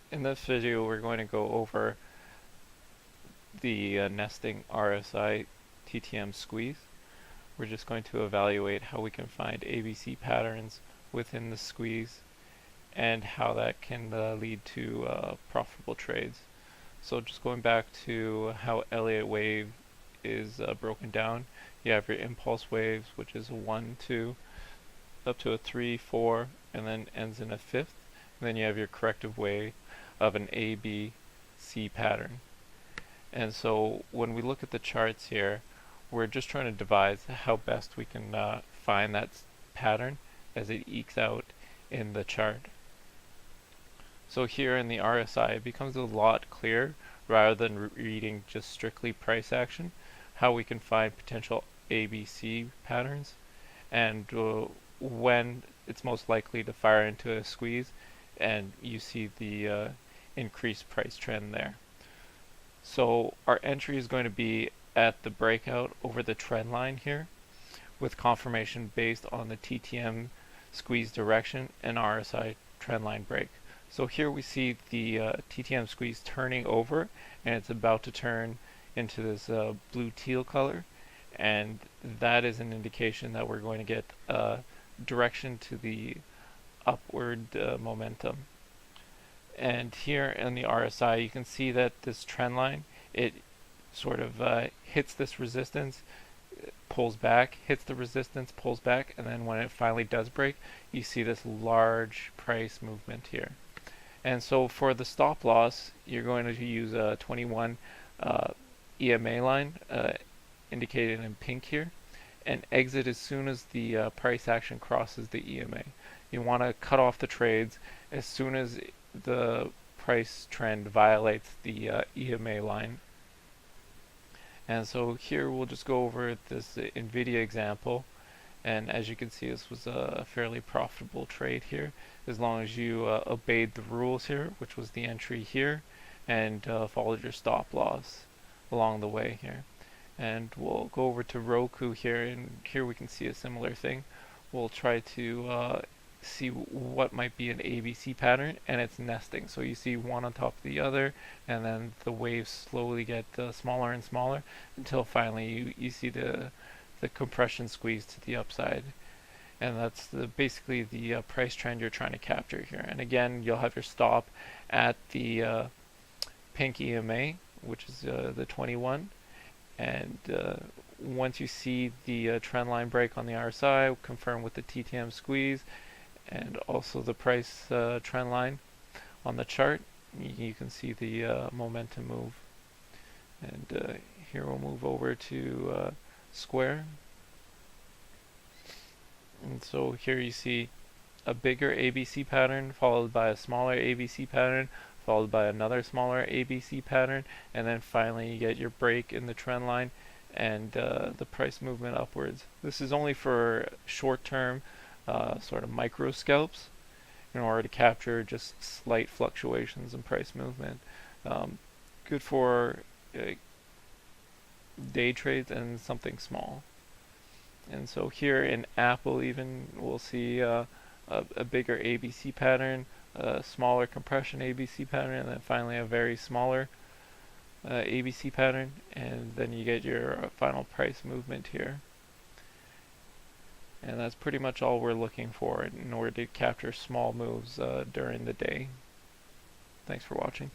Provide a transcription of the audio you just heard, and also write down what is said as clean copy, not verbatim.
In this video, we're going to go over the nesting RSI TTM squeeze. We're just going to evaluate how we can find ABC patterns within the squeeze and how that can lead to profitable trades. So just going back to how Elliott wave is broken down, you have your impulse waves, which is a 1, 2, up to a 3, 4, and then ends in a fifth. And then you have your corrective wave of an A, B, C pattern. And so when we look at the charts here, we're just trying to devise how best we can find that pattern as it ekes out in the chart. So here in the RSI, it becomes a lot clearer, rather than reading just strictly price action, how we can find potential ABC patterns and when it's most likely to fire into a squeeze, and you see the increased price trend there. So our entry is going to be at the breakout over the trend line here, with confirmation based on the TTM squeeze direction and RSI trend line break. So here we see the TTM squeeze turning over, and it's about to turn into this blue teal color, and that is an indication that we're going to get direction to the upward momentum. And here in the RSI, you can see that this trend line, it sort of hits this resistance, pulls back, hits the resistance, pulls back, and then when it finally does break, you see this large price movement here. And so for the stop loss, you're going to use a 21 EMA line, indicated in pink here, and exit as soon as the price action crosses the EMA. You want to cut off the trades as soon as the price trend violates the EMA line. And so here we'll just go over this NVIDIA example, and as you can see, this was a fairly profitable trade here, as long as you obeyed the rules here, which was the entry here, and followed your stop loss along the way here. And we'll go over to Roku here, and here we can see a similar thing. We'll try to see what might be an ABC pattern, and it's nesting. So you see one on top of the other, and then the waves slowly get smaller and smaller until finally you see the compression squeeze to the upside. And that's basically the price trend you're trying to capture here. And again, you'll have your stop at the pink EMA, which is the 21. And once you see the trend line break on the RSI, confirm with the TTM squeeze, and also the price trend line on the chart, you can see the momentum move. And here we'll move over to Square. And so here you see a bigger ABC pattern followed by a smaller ABC pattern followed by another smaller ABC pattern, and then finally you get your break in the trend line and the price movement upwards. This is only for short-term sort of micro scalps in order to capture just slight fluctuations in price movement. Good for day trades and something small. And so here in Apple even we'll see a bigger ABC pattern, a smaller compression ABC pattern, and then finally a very smaller ABC pattern, and then you get your final price movement here. And that's pretty much all we're looking for in order to capture small moves during the day. Thanks for watching.